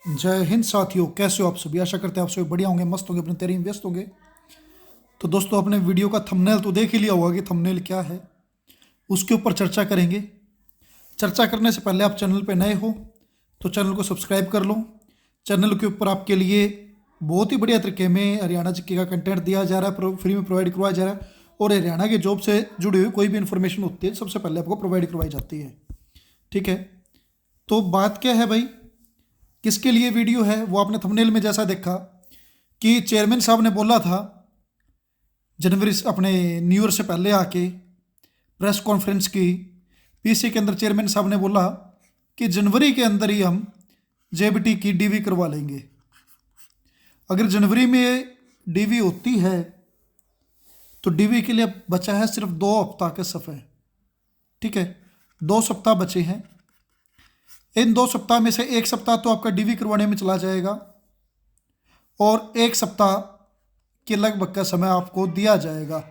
जय हिंद साथियों, कैसे हो आप सभी। आशा करते हैं आप सभी बढ़िया होंगे, मस्त होंगे, अपनी तैयारी में व्यस्त होंगे। तो दोस्तों, आपने वीडियो का थंबनेल तो देख ही लिया होगा कि थंबनेल क्या है। उसके ऊपर चर्चा करेंगे। चर्चा करने से पहले आप चैनल पे नए हो तो चैनल को सब्सक्राइब कर लो। चैनल के ऊपर आपके लिए बहुत ही बढ़िया तरीके में हरियाणा जीके का कंटेंट दिया जा रहा है, फ्री में प्रोवाइड करवाया जा रहा है। और हरियाणा के जॉब से जुड़ी हुई कोई भी इन्फॉर्मेशन होती है सबसे पहले आपको प्रोवाइड करवाई जाती है। ठीक है, तो बात क्या है भाई, किसके लिए वीडियो है वो आपने थंबनेल में जैसा देखा कि चेयरमैन साहब ने बोला था जनवरी अपने न्यू ईयर से पहले आके प्रेस कॉन्फ्रेंस की। पीसी के अंदर चेयरमैन साहब ने बोला कि जनवरी के अंदर ही हम जेबीटी की डीवी करवा लेंगे। अगर जनवरी में डीवी होती है तो डीवी के लिए बचा है सिर्फ 2 हफ्ता के सफ़र। ठीक है, 2 सप्ताह बचे हैं। इन 2 सप्ताह में से 1 सप्ताह तो आपका डीवी करवाने में चला जाएगा और 1 सप्ताह के लगभग का समय आपको दिया जाएगा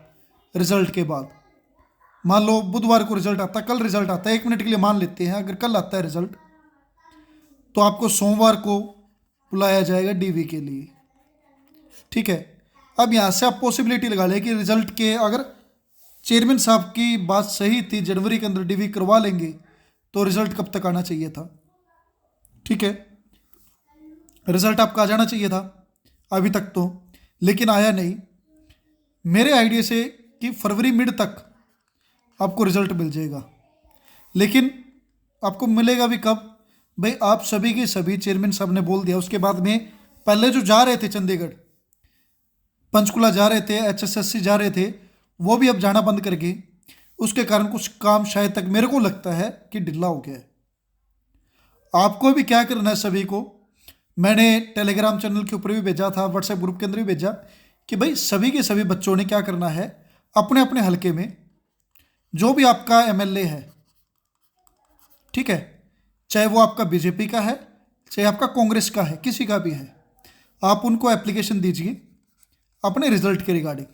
रिजल्ट के बाद। मान लो बुधवार को रिजल्ट आता है, कल रिजल्ट आता है, 1 मिनट के लिए मान लेते हैं, अगर कल आता है रिजल्ट तो आपको सोमवार को बुलाया जाएगा डीवी के लिए। ठीक है, अब यहाँ से आप पॉसिबिलिटी लगा लें कि रिजल्ट के अगर चेयरमैन साहब की बात सही थी, जनवरी के अंदर डीवी करवा लेंगे, तो रिजल्ट कब तक आना चाहिए था। ठीक है, रिजल्ट आपका आ जाना चाहिए था अभी तक तो, लेकिन आया नहीं। मेरे आइडिया से कि फरवरी मिड तक आपको रिजल्ट मिल जाएगा। लेकिन आपको मिलेगा भी कब भाई, आप सभी के सभी चेयरमैन साहब ने बोल दिया। उसके बाद में पहले जो जा रहे थे चंडीगढ़, पंचकुला जा रहे थे, एचएसएससी जा रहे थे, वो भी अब जाना बंद कर गए। उसके कारण कुछ काम शायद तक मेरे को लगता है कि ढिला हो गया है। आपको भी क्या करना है सभी को, मैंने टेलीग्राम चैनल के ऊपर भी भेजा था, व्हाट्सएप ग्रुप के अंदर भी भेजा कि भाई सभी के सभी बच्चों ने क्या करना है, अपने अपने हलके में जो भी आपका एमएलए है, ठीक है, चाहे वो आपका बीजेपी का है, चाहे आपका कांग्रेस का है, किसी का भी है, आप उनको एप्लीकेशन दीजिए अपने रिजल्ट के रिगार्डिंग।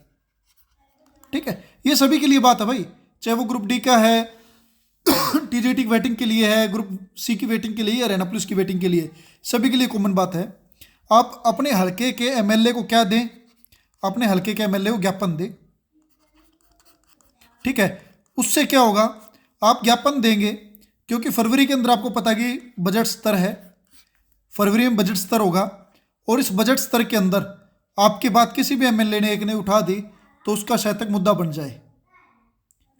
ठीक है, ये सभी के लिए बात है भाई, चाहे वो ग्रुप डी का है, टीजीटी की वेटिंग के लिए है, ग्रुप सी की वेटिंग के लिए या हरियाणा पुलिस की वेटिंग के लिए, सभी के लिए कॉमन बात है। आप अपने हलके के एमएलए को क्या दें, अपने हलके के एमएलए को ज्ञापन दें। ठीक है, उससे क्या होगा, आप ज्ञापन देंगे क्योंकि फरवरी के अंदर आपको पता कि बजट स्तर है, फरवरी में बजट स्तर होगा और इस बजट स्तर के अंदर आपकी बात किसी भी एमएलए ने एक ने उठा दी तो उसका शायद तक मुद्दा बन जाए।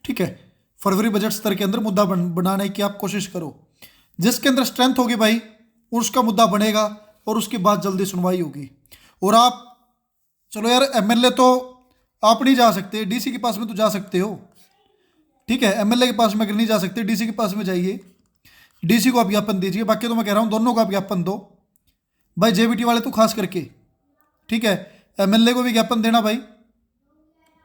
ठीक है, फरवरी बजट स्तर के अंदर मुद्दा बनाने की आप कोशिश करो। जिसके अंदर स्ट्रेंथ होगी भाई उसका मुद्दा बनेगा और उसके बाद जल्दी सुनवाई होगी। और आप चलो यार, एमएलए तो आप नहीं जा सकते, डीसी के पास में तो जा सकते हो। ठीक है, एमएलए के पास में अगर नहीं जा सकते, डीसी के पास में जाइए, डीसी को आप ज्ञापन दीजिए। बाकी तो मैं कह रहा हूँ दोनों को आप ज्ञापन दो भाई, जेबीटी वाले तो खास करके। ठीक है, एमएलए को भी ज्ञापन देना भाई।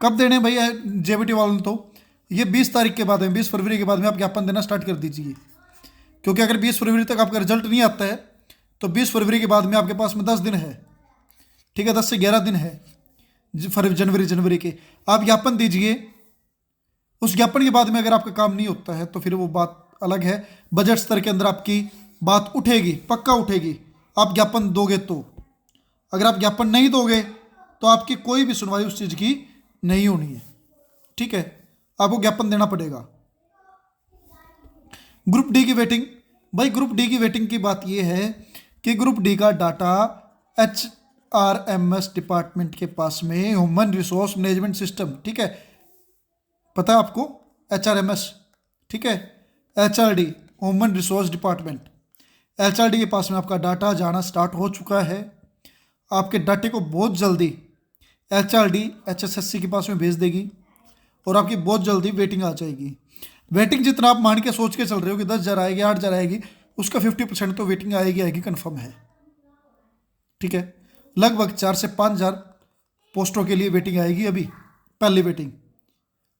कब देने भाई जेबीटी वालों ने, तो ये 20 तारीख के बाद में, 20 फरवरी के बाद में आप ज्ञापन देना स्टार्ट कर दीजिए। क्योंकि अगर 20 फरवरी तक आपका रिजल्ट नहीं आता है तो 20 फरवरी के बाद में आपके पास में 10 दिन है। ठीक है, 10 से 11 दिन है जनवरी के। आप ज्ञापन दीजिए, उस ज्ञापन के बाद में अगर आपका काम नहीं होता है तो फिर वो बात अलग है। बजट स्तर के अंदर आपकी बात उठेगी, पक्का उठेगी, आप ज्ञापन दोगे तो। अगर आप ज्ञापन नहीं दोगे तो आपकी कोई भी सुनवाई उस चीज़ की नहीं होनी है। ठीक है, आपको ज्ञापन देना पड़ेगा। ग्रुप डी की वेटिंग, भाई ग्रुप डी की वेटिंग की बात यह है कि ग्रुप डी का डाटा HRMS डिपार्टमेंट के पास में, ह्यूमन रिसोर्स मैनेजमेंट सिस्टम, ठीक है, पता है आपको HRMS, ठीक है, HRD human resource department, HRD के पास में आपका डाटा जाना स्टार्ट हो चुका है। आपके डाटे को बहुत जल्दी HRD HSSC के पास में भेज देगी और आपकी बहुत जल्दी वेटिंग आ जाएगी। वेटिंग जितना आप मान के सोच के चल रहे हो कि 10,000 आएगी, 8,000 आएगी, उसका 50% तो वेटिंग आएगी कन्फर्म है। ठीक है, लगभग 4 से 5,000 पोस्टों के लिए वेटिंग आएगी अभी, पहली वेटिंग।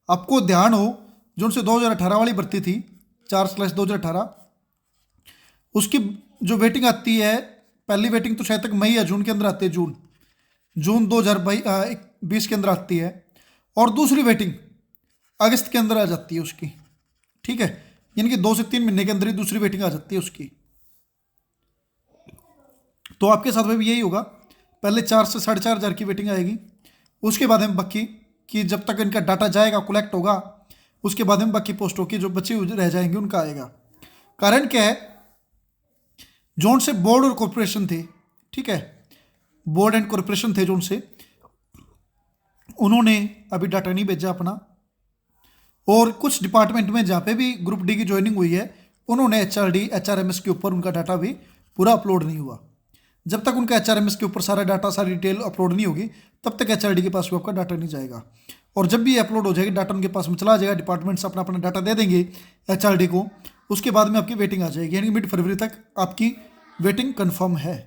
आपको ध्यान हो, जो उनसे 2018 वाली भर्ती थी, 4/2018, उसकी जो वेटिंग आती है, पहली वेटिंग तो शायद तक मई या जून के अंदर आती है, जून 2020 के अंदर आती है, और दूसरी वेटिंग अगस्त के अंदर आ जाती है उसकी। ठीक है, यानी कि 2 से 3 महीने के अंदर ही दूसरी वेटिंग आ जाती है उसकी। तो आपके साथ में भी यही होगा, पहले 4 से 4,500 की वेटिंग आएगी, उसके बाद में बाकी कि जब तक इनका डाटा जाएगा, कलेक्ट होगा, उसके बाद में बाकी पोस्टों की जो बची रह जाएंगे उनका आएगा। कारण क्या है, जोन से बोर्ड और कॉरपोरेशन थे, ठीक है, बोर्ड एंड कॉरपोरेशन थे जोन से, उन्होंने अभी डाटा नहीं भेजा अपना। और कुछ डिपार्टमेंट में जहाँ पे भी ग्रुप डी की ज्वाइनिंग हुई है, उन्होंने HRD HRMS के ऊपर उनका डाटा भी पूरा अपलोड नहीं हुआ। जब तक उनका HRMS के ऊपर सारा डाटा, सारी डिटेल अपलोड नहीं होगी, तब तक HRD के पास भी आपका डाटा नहीं जाएगा। और जब भी ये अपलोड हो जाएगी, डाटा उनके पास में चला जाएगा, डिपार्टमेंट्स अपना अपना डाटा दे देंगे HRD को, उसके बाद में आपकी वेटिंग आ जाएगी, यानी मिड फरवरी तक आपकी वेटिंग कन्फर्म है।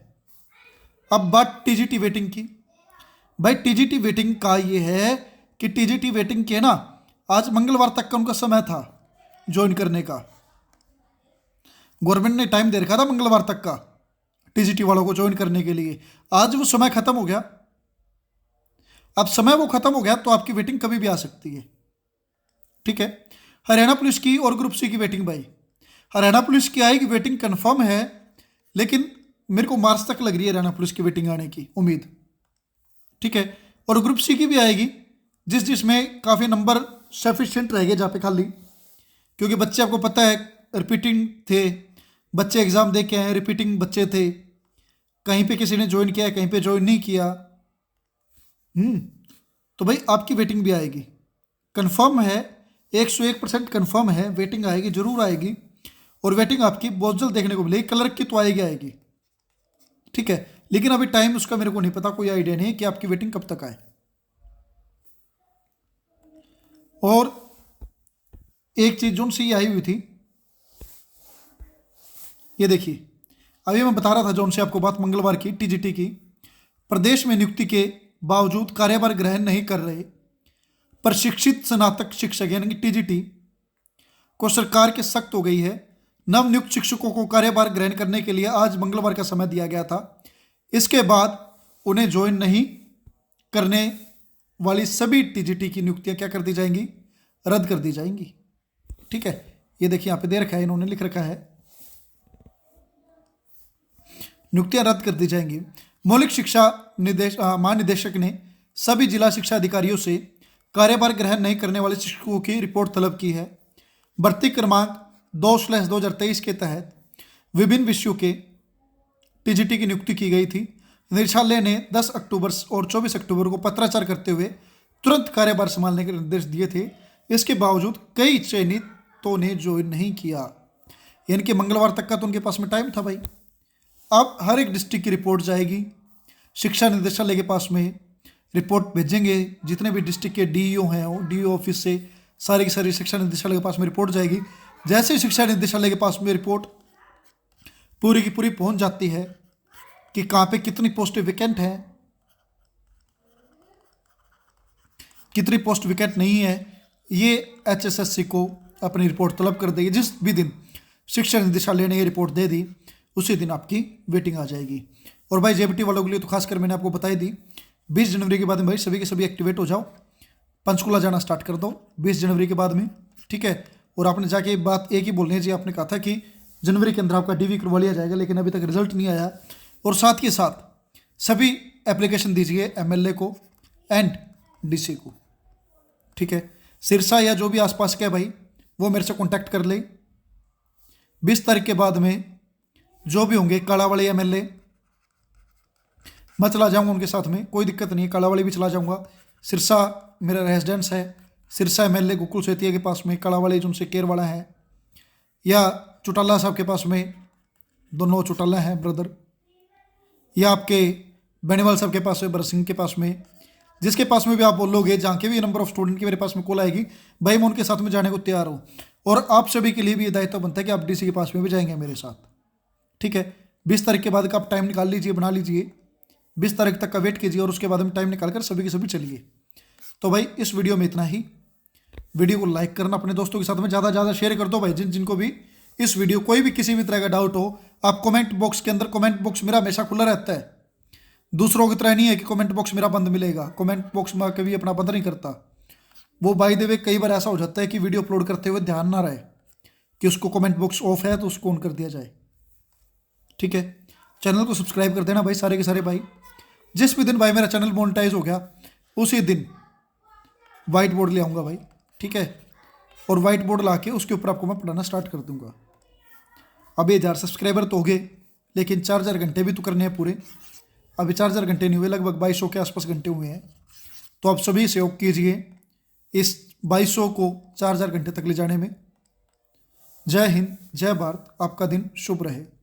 अब बात TGT वेटिंग की। भाई TGT वेटिंग का ये है कि TGT वेटिंग के ना, आज मंगलवार तक का उनका समय था ज्वाइन करने का। गवर्नमेंट ने टाइम दे रखा था मंगलवार तक का TGT वालों को ज्वाइन करने के लिए। आज वो समय खत्म हो गया। अब समय वो खत्म हो गया तो आपकी वेटिंग कभी भी आ सकती है, ठीक है। हरियाणा पुलिस की और ग्रुप C की वेटिंग, भाई हरियाणा पुलिस की आएगी, वेटिंग कंफर्म है, लेकिन मेरे को मार्च तक लग रही है हरियाणा पुलिस की वेटिंग आने की उम्मीद, ठीक है। और ग्रुप C की भी आएगी, जिसमें काफ़ी नंबर सफिशिएंट रहेंगे जहाँ पे खाली, क्योंकि बच्चे आपको पता है रिपीटिंग थे, बच्चे एग्ज़ाम दे के आए, रिपीटिंग बच्चे थे, कहीं पे किसी ने ज्वाइन किया, कहीं पे ज्वाइन नहीं किया। तो भाई आपकी वेटिंग भी आएगी, कंफर्म है, 101% कंफर्म है, वेटिंग आएगी, जरूर आएगी। और वेटिंग आपकी बहुत जल्द देखने को मिलेगी, कलर की तो आएगी, ठीक है। लेकिन अभी टाइम उसका मेरे को नहीं पता, कोई आइडिया नहीं कि आपकी वेटिंग कब तक आए। और एक चीज जो उनसे आई हुई थी, ये देखिए, अभी मैं बता रहा था जो से आपको बात मंगलवार की TGT की। प्रदेश में नियुक्ति के बावजूद कार्यभार ग्रहण नहीं कर रहे प्रशिक्षित स्नातक शिक्षक यानी कि TGT को सरकार के सख्त हो गई है। नवनियुक्त शिक्षकों को कार्यभार ग्रहण करने के लिए आज मंगलवार का समय दिया गया था। इसके बाद उन्हें ज्वाइन नहीं करने वाली सभी TGT की नियुक्तियां क्या कर दी जाएंगी, रद्द कर दी जाएंगी, ठीक है। ये देखिए यहाँ पे दे रखा है, इन्होंने लिख रखा है, नियुक्तियां रद्द कर दी जाएंगी। मौलिक शिक्षा महानिदेशक ने सभी जिला शिक्षा अधिकारियों से कार्यभार ग्रहण नहीं करने वाले शिक्षकों की रिपोर्ट तलब की है। भर्ती क्रमांक 2/2023 के तहत विभिन्न विषयों के TGT की नियुक्ति की गई थी। निदेशालय ने 10 अक्टूबर और 24 अक्टूबर को पत्राचार करते हुए तुरंत कार्यभार संभालने के निर्देश दिए थे। इसके बावजूद कई चयनितों ने ज्वाइन नहीं किया, यानी कि मंगलवार तक का तो उनके पास में टाइम था भाई। अब हर एक डिस्ट्रिक्ट की रिपोर्ट जाएगी, शिक्षा निदेशालय के पास में रिपोर्ट भेजेंगे, जितने भी डिस्ट्रिक्ट के DEO हैं, वो DEO ऑफिस से सारी की सारी शिक्षा निदेशालय के पास में रिपोर्ट जाएगी। जैसे ही शिक्षा निदेशालय के पास में रिपोर्ट पूरी की पूरी पहुंच जाती है कि कहाँ पे कितनी पोस्ट वेकेंट है, कितनी पोस्ट वेकेंट नहीं है, ये HSSC को अपनी रिपोर्ट तलब कर देगी। जिस भी दिन शिक्षा निदेशालय ने ये रिपोर्ट दे दी, उसी दिन आपकी वेटिंग आ जाएगी। और भाई JBT वालों के लिए तो खासकर मैंने आपको बताई दी, 20 जनवरी के बाद में भाई सभी के सभी एक्टिवेट हो जाओ, पंचकुला जाना स्टार्ट कर दो 20 जनवरी के बाद में, ठीक है। और आपने जाके बात एक ही बोलनी है जी, आपने कहा था कि जनवरी के अंदर आपका DV करवा लिया जाएगा, लेकिन अभी तक रिजल्ट नहीं आया। और साथ के साथ सभी एप्लीकेशन दीजिए MLA को एंड DC को, ठीक है। सिरसा या जो भी आसपास के है भाई, वो मेरे से कॉन्टैक्ट कर ले। 20 तारीख के बाद में जो भी होंगे काला वाले MLA, मैं चला जाऊंगा उनके साथ में, कोई दिक्कत नहीं है, काला वाले भी चला जाऊंगा। सिरसा मेरा रेजिडेंस है, सिरसा MLA गोकुल सेतिया के पास में, काला वाले जो उनसे केयर वाला है, या चौटाला साहब के पास में, दोनों चौटाला हैं ब्रदर, या आपके बेनीवाल साहब के पास में, भरत सिंह के पास में, जिसके पास में भी आप बोलोगे, जहाँ के भी नंबर ऑफ स्टूडेंट की मेरे पास में कॉल आएगी भाई, मैं उनके साथ में जाने को तैयार हूँ। और आप सभी के लिए भी ये दायित्व बनता है कि आप DC के पास में भी जाएंगे मेरे साथ, ठीक है। 20 तारीख के बाद का आप टाइम निकाल लीजिए, बना लीजिए, 20 तारीख तक का वेट कीजिए और उसके बाद में टाइम निकाल कर सभी के सभी चलिए। तो भाई इस वीडियो में इतना ही। वीडियो को लाइक करना, अपने दोस्तों के साथ में ज़्यादा से ज़्यादा शेयर कर दो भाई, जिनको भी इस वीडियो कोई भी किसी भी तरह का डाउट हो, आप कमेंट बॉक्स के अंदर, कमेंट बॉक्स मेरा हमेशा खुला रहता है, दूसरों की तरह नहीं है कि कमेंट बॉक्स मेरा बंद मिलेगा। कमेंट बॉक्स में कभी अपना बंद नहीं करता। वो बाय द वे कई बार ऐसा हो जाता है कि वीडियो अपलोड करते हुए ध्यान ना रहे कि उसको कमेंट बॉक्स ऑफ है तो उसको ऑन कर दिया जाए, ठीक है। चैनल को सब्सक्राइब कर देना भाई, सारे के सारे भाई। जिस भी दिन भाई मेरा चैनल मोनेटाइज हो गया उसी दिन वाइट बोर्ड ले आऊँगा भाई, ठीक है। और वाइट बोर्ड ला के उसके ऊपर आपको मैं पढ़ाना स्टार्ट कर दूंगा। अभी 1000 सब्सक्राइबर तो हो गए, लेकिन 4000 घंटे भी तो करने हैं पूरे। अभी 4000 घंटे नहीं हुए, लगभग 2200 के आसपास घंटे हुए हैं। तो आप सभी सहयोग कीजिए इस 2200 को 4000 घंटे तक ले जाने में। जय हिंद, जय भारत, आपका दिन शुभ रहे।